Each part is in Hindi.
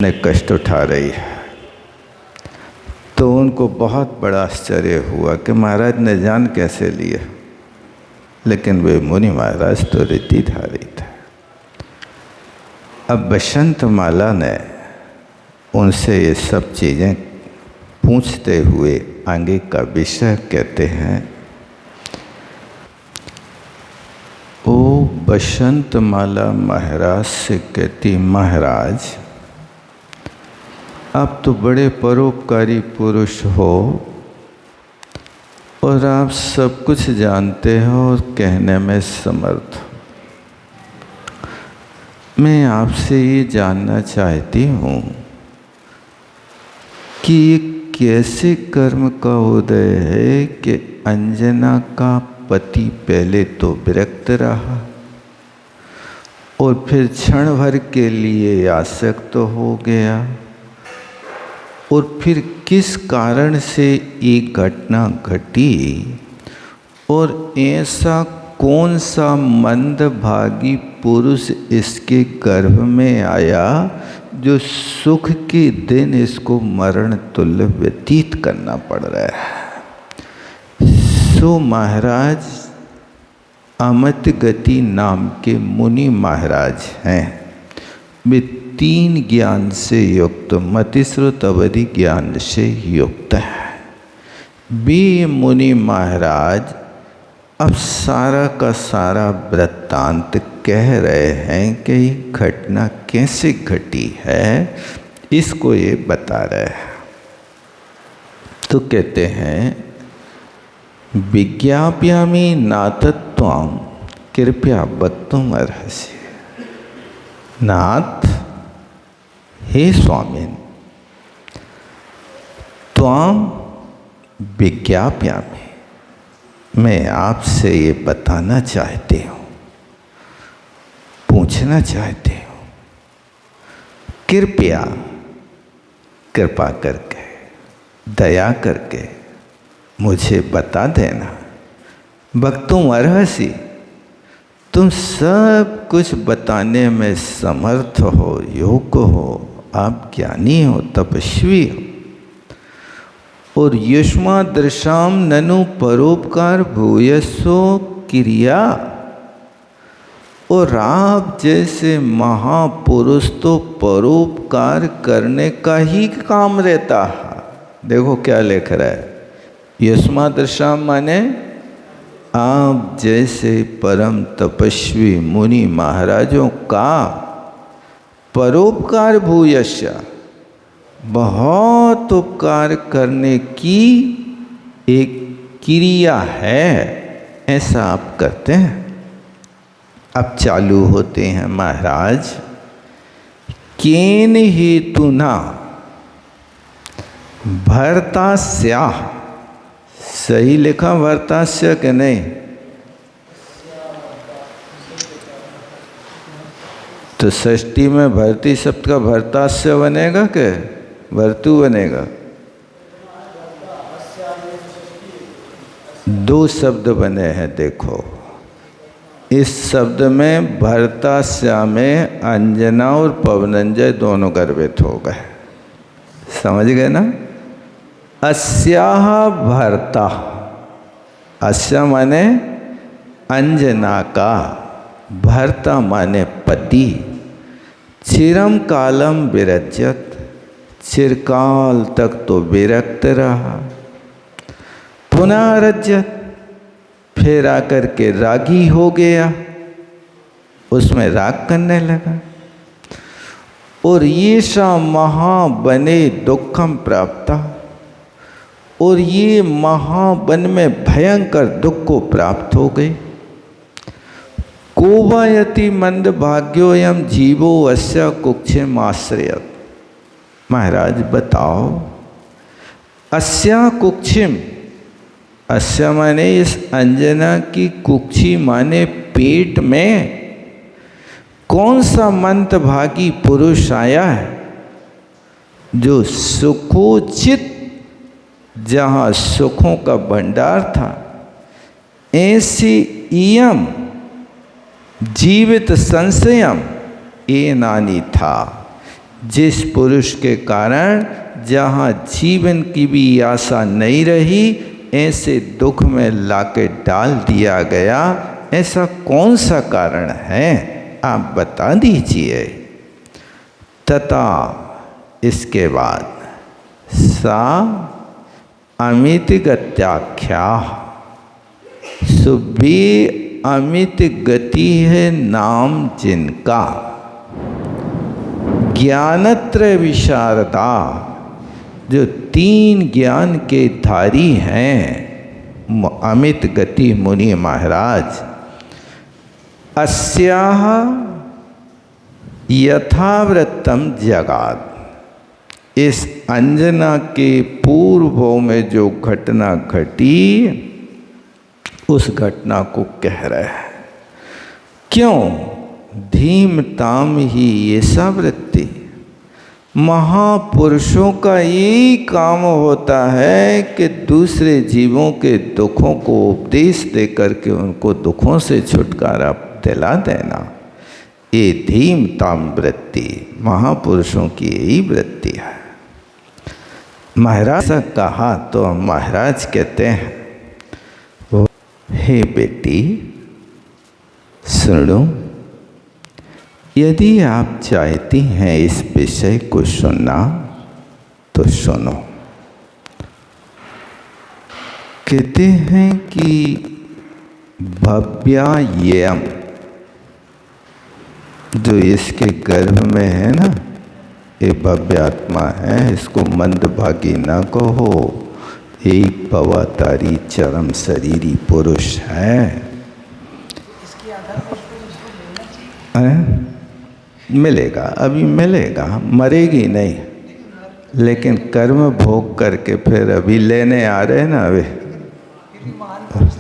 ने कष्ट उठा रही है। तो उनको बहुत बड़ा आश्चर्य हुआ कि महाराज ने जान कैसे लिया, लेकिन वे मुनि महाराज तो रीतिधारी थे। अब बसंत माला ने उनसे ये सब चीज़ें पूछते हुए आगे का विषय कहते हैं। ओ बसंत माला महाराज से कहती, महाराज आप तो बड़े परोपकारी पुरुष हो और आप सब कुछ जानते हो और कहने में समर्थ हो। मैं आपसे ये जानना चाहती हूँ कि ये कैसे कर्म का उदय है कि अंजना का पति पहले तो विरक्त रहा और फिर क्षण भर के लिए आसक्त हो गया, और फिर किस कारण से ये घटना घटी और ऐसा कौन सा मंदभागी पुरुष इसके गर्भ में आया जो सुख के दिन इसको मरण तुल्य व्यतीत करना पड़ रहा है। सो महाराज अमित गति नाम के मुनि महाराज हैं। वे 3 ज्ञान से युक्त, मतिश्रुत अवधि ज्ञान से युक्त है। वे मुनि महाराज अब सारा का सारा वृत्तांत कह रहे हैं कि ये घटना कैसे घटी है, इसको ये बता रहे हैं। तो कहते हैं, विज्ञाप्यामि नाथ त्वां कृपया वक्तुम् अर्हसि। नाथ, हे स्वामिन, त्वां विज्ञाप्यामि, मैं आपसे ये बताना चाहती हूँ, पूछना चाहती हूँ, कृपया, कृपा करके, दया करके मुझे बता देना। वक्तुम् अर्हसि, तुम सब कुछ बताने में समर्थ हो, योग्य हो, आप ज्ञानी हो, तपस्वी हो। और युष्मादृशाम ननु परोपकार भूयसो क्रिया, और आप जैसे महापुरुष तो परोपकार करने का ही काम रहता है। देखो क्या लिख रहा है, युष्मादृशाम माने आप जैसे परम तपस्वी मुनि महाराजों का परोपकार भूयस्य, बहुत उपकार करने की एक क्रिया है, ऐसा आप करते हैं। अब चालू होते हैं महाराज, केन हेतुना भर्तास्या, सही लिखा भर्तास्य के नहीं? तो षष्ठी में भर्ती शब्द का भर्तास्य बनेगा के भर्तु बनेगा? 2 शब्द बने हैं। देखो, इस शब्द में भर्तास्या में अंजना और पवनंजय दोनों गर्भित हो गए। समझ गए ना? अस्याह भर्ता, अस्या माने अंजना का, भर्ता माने पति। चिरम कालम विरज्यत, चिरकाल तक तो विरक्त रहा। पुनः रज्यत, फिर आकर के रागी हो गया, उसमें राग करने लगा। और ये सा महाबने दुखम प्राप्ता, और ये महावन में भयंकर दुख को प्राप्त हो गई। कोवायति मंद भाग्योयम जीवो अस्य कुक्षिम आश्रयत। महाराज बताओ, अस्या कुक्षिम, अस्या माने इस अंजना की कुक्षी माने पेट में कौन सा मंद भागी पुरुष आया है जो सुखोचित, जहाँ सुखों का भंडार था, ऐसी इयम जीवित संशयम ये नानी था, जिस पुरुष के कारण जहाँ जीवन की भी आशा नहीं रही, ऐसे दुख में लाके डाल दिया गया, ऐसा कौन सा कारण है, आप बता दीजिए। तथा इसके बाद सा अमित गत्याख्या, सुभी अमित गति है नाम जिनका, ज्ञानत्रय विशारदा, जो 3 ज्ञान के धारी हैं, अमित गति मुनि महाराज, अस्याह यथावृत्तम जगाद, इस अंजना के पूर्व में जो घटना घटी, उस घटना को कह रहे हैं। क्यों? धीमताम ही ये सब वृत्ति, महापुरुषों का यही काम होता है कि दूसरे जीवों के दुखों को उपदेश दे करके उनको दुखों से छुटकारा दिला देना। ये धीमताम वृत्ति महापुरुषों की यही वृत्ति है। महाराज से कहा तो महाराज कहते हैं, हे बेटी सुनो, यदि आप चाहती हैं इस विषय को सुनना तो सुनो। कहते हैं कि भव्यायम, जो इसके गर्भ में है ना, ये भव्य आत्मा है, इसको मंदभागी ना कहो, एक भवातारी चरम शरीरी पुरुष है। मिलेगा, अभी मिलेगा, मरेगी नहीं, लेकिन कर्म भोग करके फिर अभी लेने आ रहे हैं ना, अभी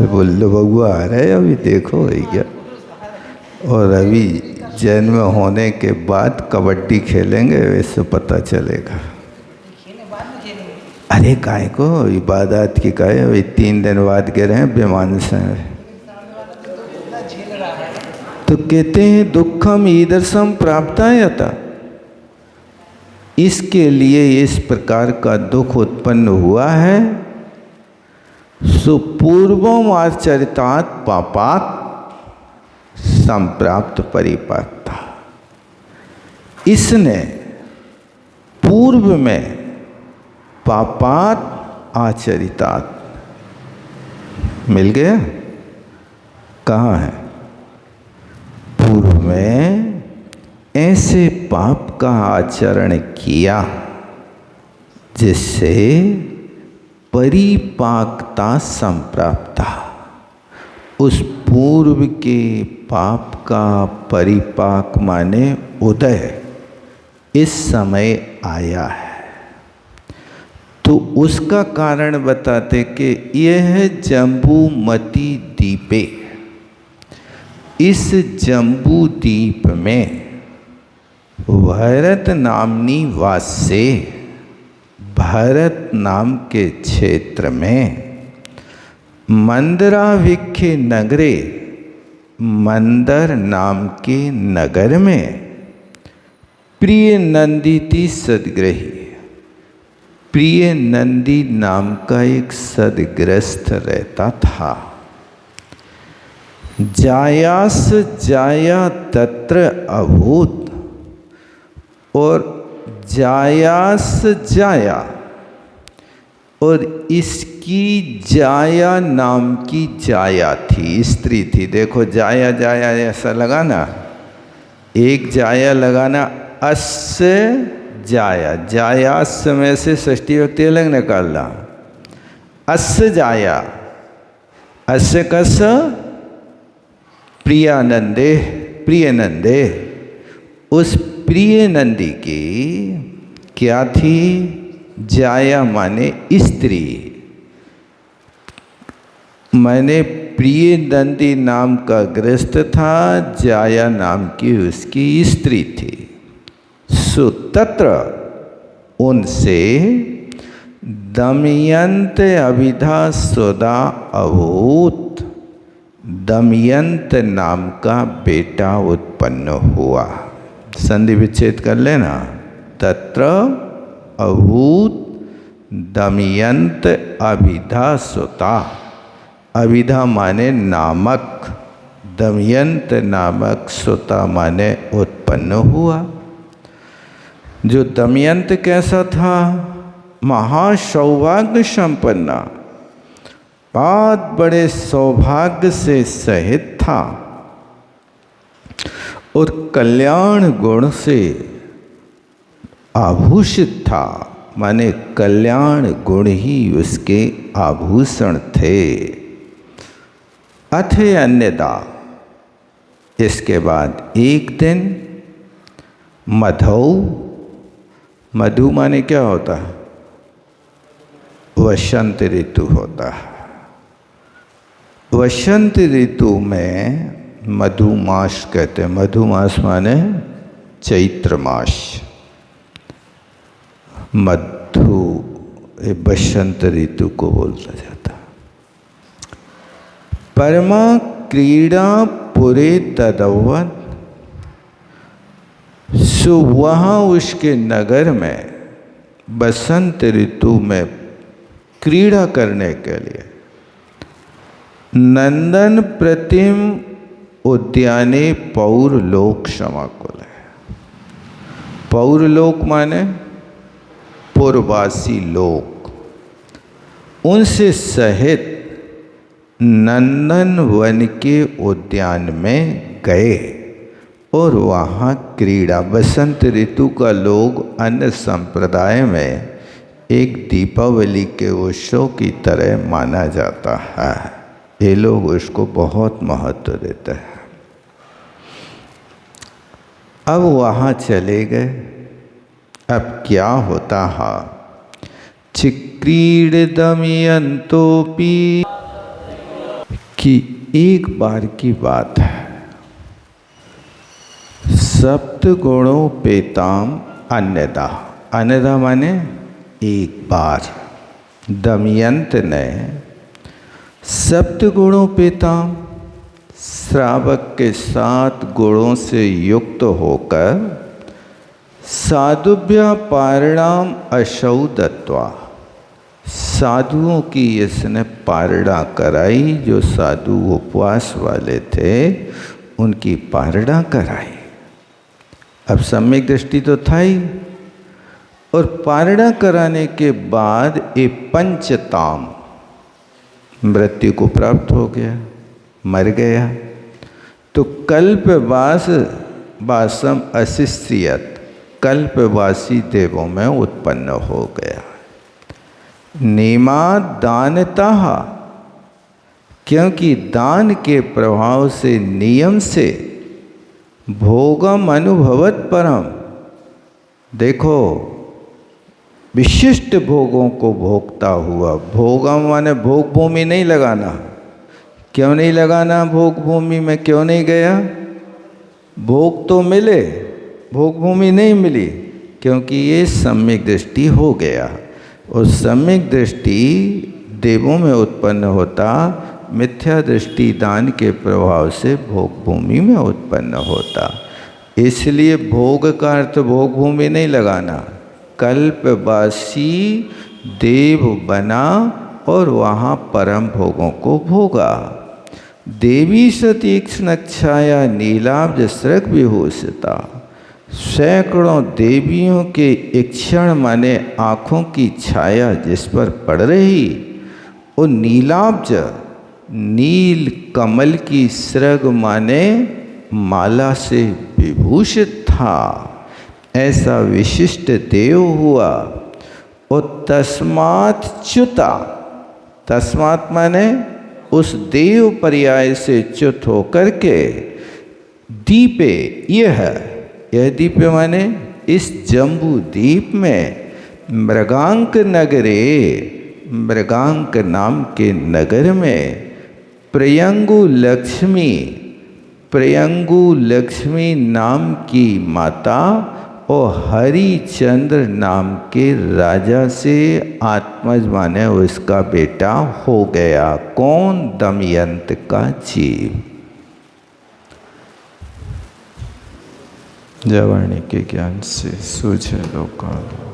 बुल्लू बउआ आ रहे हैं, अभी देखो है क्या। और अभी जन्म होने के बाद कबड्डी खेलेंगे, वैसे पता चलेगा। अरे काय को इबादत की काय, अभी 3 दिन बाद गिरे हैं बेमान से। तो कहते हैं दुखम ईदर्शम प्राप्तायता, इसके लिए इस प्रकार का दुख उत्पन्न हुआ है। सुपूर्वम आचरितात पापात संप्राप्त परिपाता, इसने पूर्व में पापात आचरितात मिल गया। कहाँ है? पूर्व में ऐसे पाप का आचरण किया जिससे परिपाकता संप्राप्ता, उस पूर्व के पाप का परिपाक माने उदय इस समय आया है। तो उसका कारण बताते कि यह जम्बूमती द्वीपे, इस जम्बू द्वीप में भरत नामनी वासे, भरत नाम के क्षेत्र में मंदराविख्य नगरे, मंदर नाम के नगर में प्रिय नंदिती सदग्रही, प्रिय नंदी नाम का एक सदग्रस्त रहता था। जायास जाया तत्र अभूत, और जायास जाया, और इसकी जाया नाम की जाया थी, स्त्री थी। देखो जाया जाया ऐसा लगाना, एक जाया लगाना, अस्य जाया, जायास में से षष्ठी व्यक्ति अलग निकालना, अस्य जाया, अस्य कस प्रियानंदे, प्रियनंदे, उस प्रिय नंदी की क्या थी? जाया माने स्त्री, माने प्रिय नंदी नाम का गृहस्थ था, जाया नाम की उसकी स्त्री थी। सो तत्र उनसे दमयंत अभिधा सुदा अभूत, दमयंत नाम का बेटा उत्पन्न हुआ। संधि विच्छेद कर लेना, तत्र अभूत दमयंत अभिधा सुता। अभिधा माने नामक, दमयंत नामक सुता माने उत्पन्न हुआ। जो दमयंत कैसा था? महासौभाग्य संपन्ना, बहुत बड़े सौभाग्य से सहित था और कल्याण गुण से आभूषित था, माने कल्याण गुण ही उसके आभूषण थे। अथे अन्यदा, इसके बाद एक दिन मधौ, मधु माने क्या होता है? वसंत ऋतु होता है। वसंत ऋतु में मधुमास कहते हैं। मधुमास माने चैत्र मास। मधु बसंत ऋतु को बोलता जाता। परमा क्रीड़ा पुरे तदवत, सो वहाँ उसके नगर में बसंत ऋतु में क्रीड़ा करने के लिए नंदन प्रतिम उद्याने पौरलोक समाकुल है। पौरलोक माने पूर्ववासी लोक, उनसे सहित नंदन वन के उद्यान में गए और वहाँ क्रीड़ा। बसंत ऋतु का लोग अन्य संप्रदाय में एक दीपावली के उत्सव की तरह माना जाता है। ये लोग उसको बहुत महत्व देते हैं। अब वहाँ चले गए। अब क्या होता है? चिक्रीड दमयंतोपि की एक बार की बात है। सप्त गुणों पेताम अन्यदा, अन्यदा माने एक बार। दमयंत ने सप्त गुणों पेताम, श्रावक के 7 गुणों से युक्त होकर साधुभ्य पारणाम अशौ दत्वा, साधुओं की इसने पारणा कराई। जो साधु उपवास वाले थे उनकी पारणा कराई। अब सम्यक दृष्टि तो था ही, और पारणा कराने के बाद ये पंचताम, मृत्यु को प्राप्त हो गया, मर गया। तो कल्पवास वासम अशिष्यत, कल्पवासी देवों में उत्पन्न हो गया। नेमा दानतः, क्योंकि दान के प्रभाव से, नियम से भोगम अनुभवत परम, देखो विशिष्ट भोगों को भोगता हुआ। भोगम माने भोग भूमि नहीं लगाना। क्यों नहीं लगाना? भोग भूमि में क्यों नहीं गया? भोग तो मिले, भोग भूमि नहीं मिली, क्योंकि ये सम्यक दृष्टि हो गया। और सम्यक दृष्टि देवों में उत्पन्न होता, मिथ्या दृष्टि दान के प्रभाव से भोग भूमि में उत्पन्न होता। इसलिए भोग का अर्थ भोग भूमि नहीं लगाना। कल्पवासी देव बना और वहाँ परम भोगों को भोगा। देवी सतीक्ष्ण छाया नीलाब्ज सृग विभूषिता, सैकड़ों देवियों के इक्षण माने आँखों की छाया जिस पर पड़ रही, वो नीलाब्ज, नील कमल की सृग माने माला से विभूषित था। ऐसा विशिष्ट देव हुआ। और तस्मात् च्युता, तस्मात् माने उस देव पर्याय से च्युत होकर के दीपे, यह दीप माने इस जम्बू द्वीप में, मृगांक नगरे, मृगांक नाम के नगर में, प्रियंगु लक्ष्मी, प्रियंगु लक्ष्मी नाम की माता और हरिचंद्र नाम के राजा से आत्मज माने उसका बेटा हो गया। कौन? दमयंत का जीव। जय वाणी के ज्ञान से सूझे लोकान।